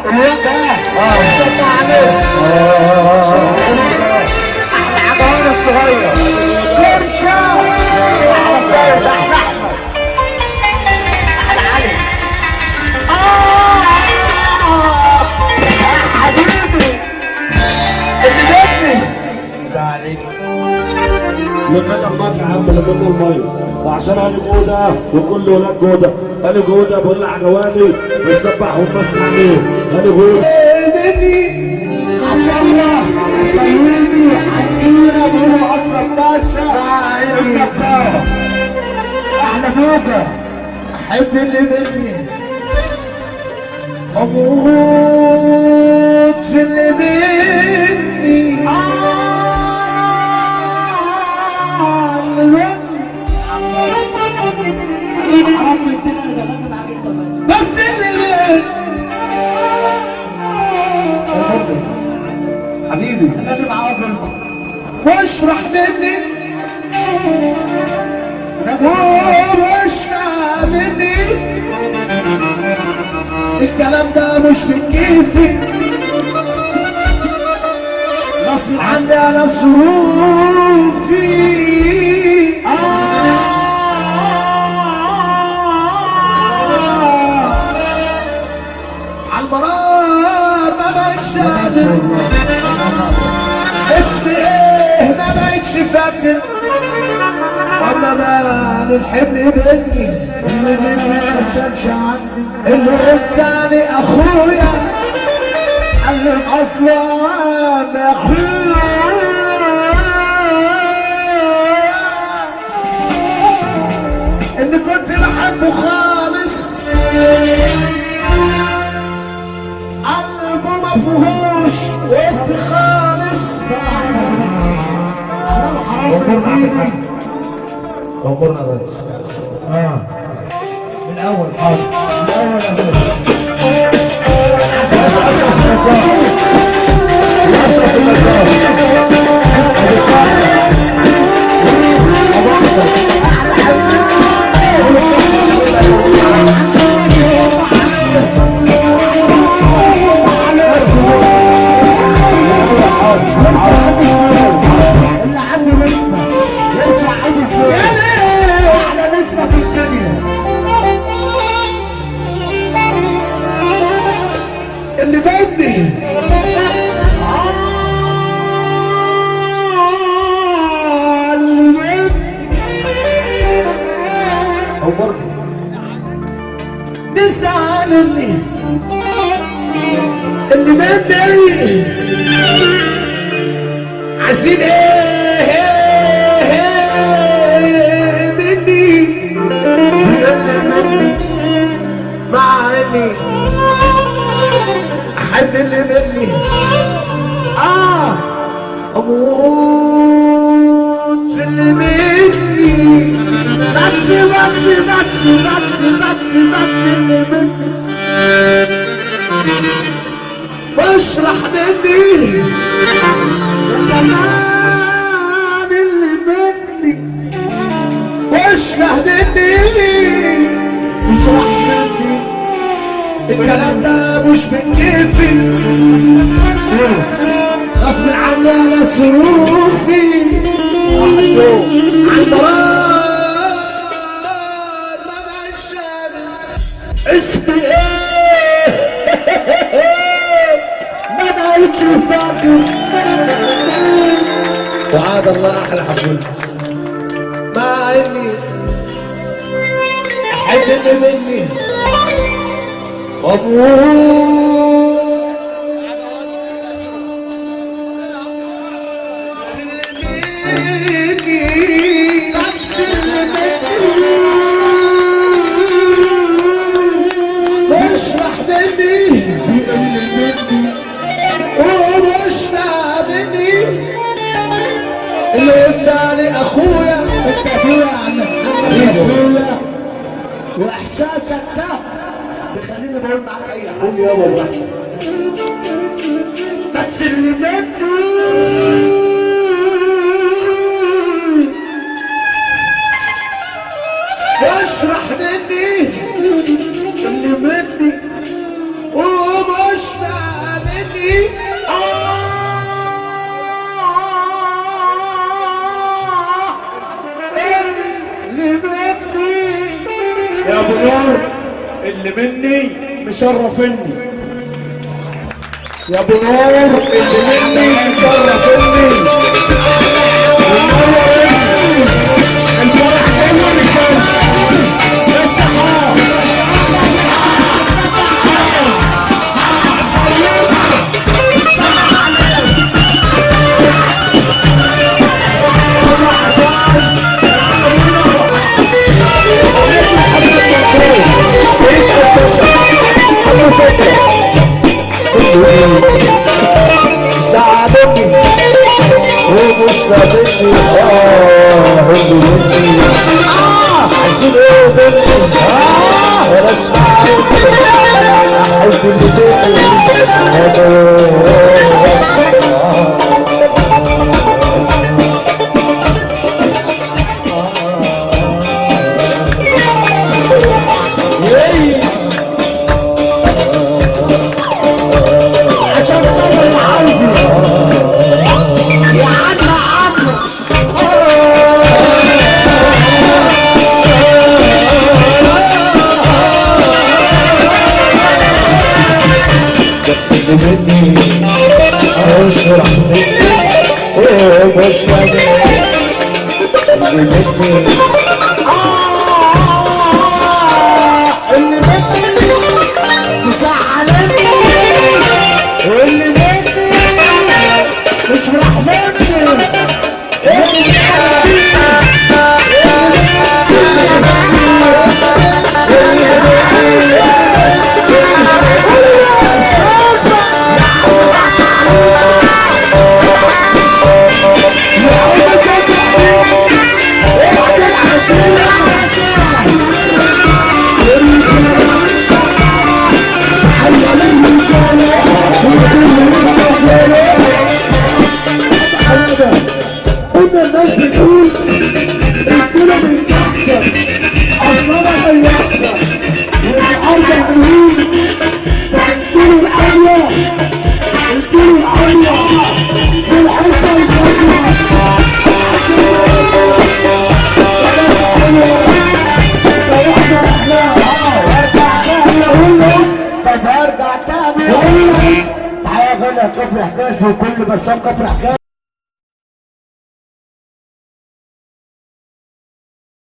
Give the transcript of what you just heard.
اليوم ده صلى عليه احلى عمران الصغير كرشه على سيد احلى احمد احلى علي يا حبيبي اللي جابني زعلني لما المطعم يا عم لما الميه وعشان انا جوده وكل ولاد جوده انا جوده بقول عجواني بنسبح ونمس عليه انا جوده مني عبد الله طيبني حكينا بقول اكرم باشا احلى جوده احب اللي مني اموت في اللي مني بس اللي حبيبي انا معاك واشرح مني واشرح مني الكلام ده مش من كيفي غصب عني على ظروفي عالمرار ما بقتش قادر اسمي ايه ما بقتش فاكر واما بقى الحمل مني اللي مني ما شالش عني اللي التاني اخويا علم اصلا اخويا اللي كنت بحبه خالص قلبه مفهوش وانت خالص امورنا بس من الاول حاضر من اللي عنده نسبة يرفع ايده فوق اعلى نسبة في الدنيا اللي بيبني اللي بيبني بيزعلني اللي بيبني عايزين ايه مني مع اني احب اللي مني اموت في اللي مني بس اللي مني واشرح مني كمان اللي مني واشرح مني واشرح مني الكلام ده مش من كيفي غصب عني على ظروفي عالمرار ما بقتش اسمي ايه ما بقتش فاكر وعاد الله احلى حفل مع اني احب اللي مني واشرح مني واشرح مني اللي التاني اخويا انت اخويا اخويا واحساسك ده بيخليني بقول معاك اي حاجه يابا بس اللي مني واشرح مني اللي مني ومش اللي مني مشرفني يا ابو نور، اللي مني مشرفني الفرح حلو مشرف ساعدني ومش فاضلني عايزين ايه بنتي ولا اسمع احب اللي بس اللي مني اشرح مني ومش فاهم اللي مني اللي مني تزعلني واللي مني اشرح مني الناس بتقول الكلى من تحت اصلا انا غيرتها والارض حلوين فانتوا العاليه انتوا العاليه في الحته الفاضيه طب هرجع تاني تعالى غنى كفر حكاية وكل بشام كفر حكاية